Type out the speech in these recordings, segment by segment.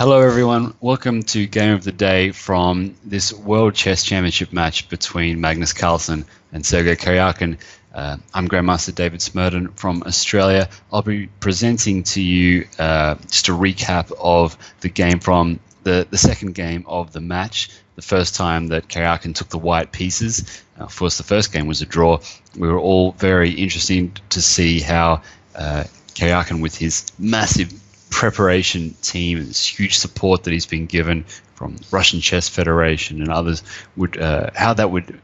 Hello everyone, welcome to Game of the Day from this World Chess Championship match between Magnus Carlsen and Sergei Karyakin. I'm Grandmaster David Smerdon from Australia. I'll be presenting to you just a recap of the game from the second game of the match, the first time that Karyakin took the white pieces. Of course, the first game was a draw. We were all very interested to see how Karyakin, with his massive preparation team and this huge support that he's been given from Russian Chess Federation and others, would how that would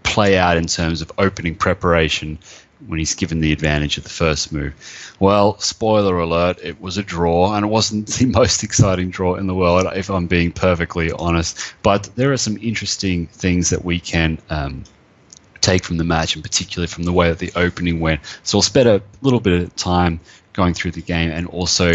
play out in terms of opening preparation when he's given the advantage of the first move. Well, spoiler alert, it was a draw, and it wasn't the most exciting draw in the world, if I'm being perfectly honest. But there are some interesting things that we can take from the match, and particularly from the way that the opening went. So I'll spend a little bit of time going through the game and also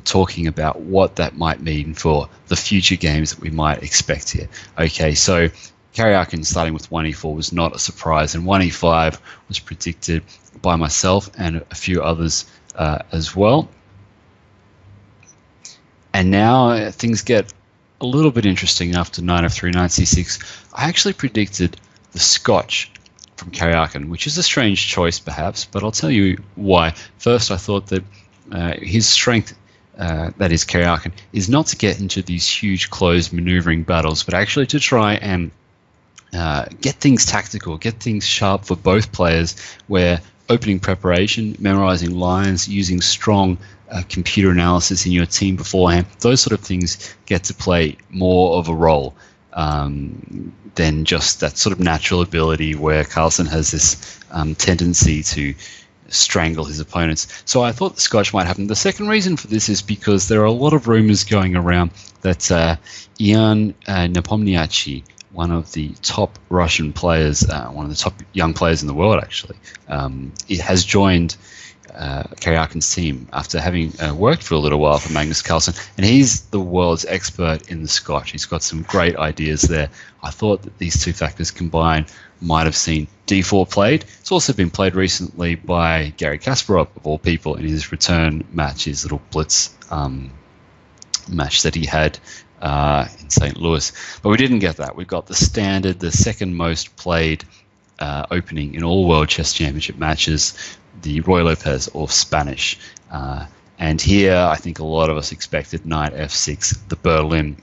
talking about what that might mean for the future games that we might expect here. Okay, so Karyakin starting with 1e4 was not a surprise, and 1e5 was predicted by myself and a few others as well. And now things get a little bit interesting after knight f3, knight c6. I actually predicted the Scotch from Karyakin, which is a strange choice perhaps, but I'll tell you why. First, I thought that his strength, that is Karyakin, is not to get into these huge closed maneuvering battles, but actually to try and get things tactical, get things sharp for both players, where opening preparation, memorizing lines, using strong computer analysis in your team beforehand, those sort of things get to play more of a role than just that sort of natural ability where Carlsen has this tendency to strangle his opponents. So I thought the Scotch might happen. The second reason for this is because there are a lot of rumors going around that Ian Nepomniachtchi, one of the top Russian players, one of the top young players in the world actually, it has joined Karyakin's team after having worked for a little while for Magnus Carlsen, and he's the world's expert in the Scotch. He's got some great ideas there. I thought that these two factors combined might have seen d4 played. It's also been played recently by Garry Kasparov, of all people, in his return match, his little blitz match that he had in St. Louis. But we didn't get that. We got the standard, the second most played opening in all World Chess Championship matches, the Roy Lopez or Spanish. And here I think a lot of us expected knight f6, the Berlin.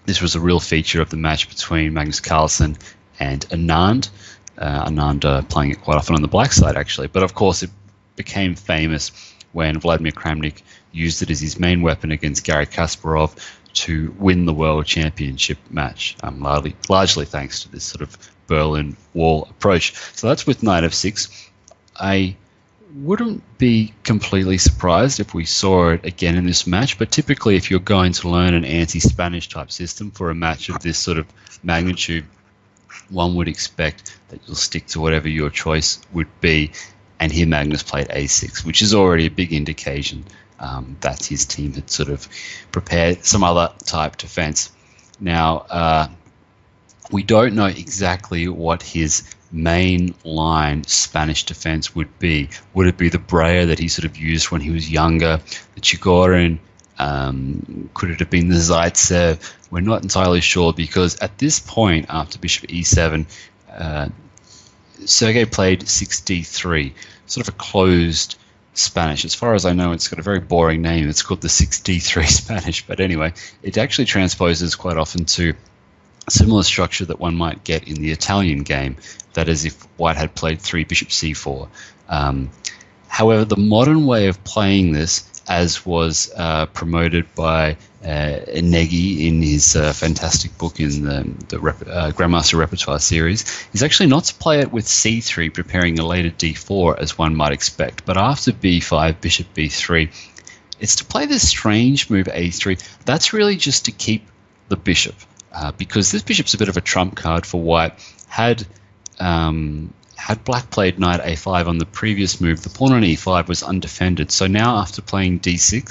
This was a real feature of the match between Magnus Carlsen and Anand. Anand playing it quite often on the black side actually, but of course it became famous when Vladimir Kramnik used it as his main weapon against Garry Kasparov to win the World Championship match, largely thanks to this sort of Berlin Wall approach. So that's with knight f6. I wouldn't be completely surprised if we saw it again in this match, but typically if you're going to learn an anti-Spanish type system for a match of this sort of magnitude, one would expect that you'll stick to whatever your choice would be. And here Magnus played a6, which is already a big indication that his team had sort of prepared some other type defense. Now, we don't know exactly what his main line Spanish defense would be. Would it be the Breyer that he sort of used when he was younger, the Chigorin? Could it have been the Zaitsev? We're not entirely sure, because at this point, after bishop e7, Sergei played 6d3, sort of a closed Spanish. As far as I know, it's got a very boring name. It's called the 6d3 Spanish, but anyway, it actually transposes quite often to a similar structure that one might get in the Italian game, that is if white had played 3 bishop c4. However, the modern way of playing this, as was promoted by Negi in his fantastic book in the Grandmaster Repertoire series, is actually not to play it with c3, preparing a later d4 as one might expect, but after b5, bishop b3, it's to play this strange move a3. That's really just to keep the bishop, because this bishop's a bit of a trump card for white. Had black played knight a5 on the previous move, the pawn on e5 was undefended. So now after playing d6,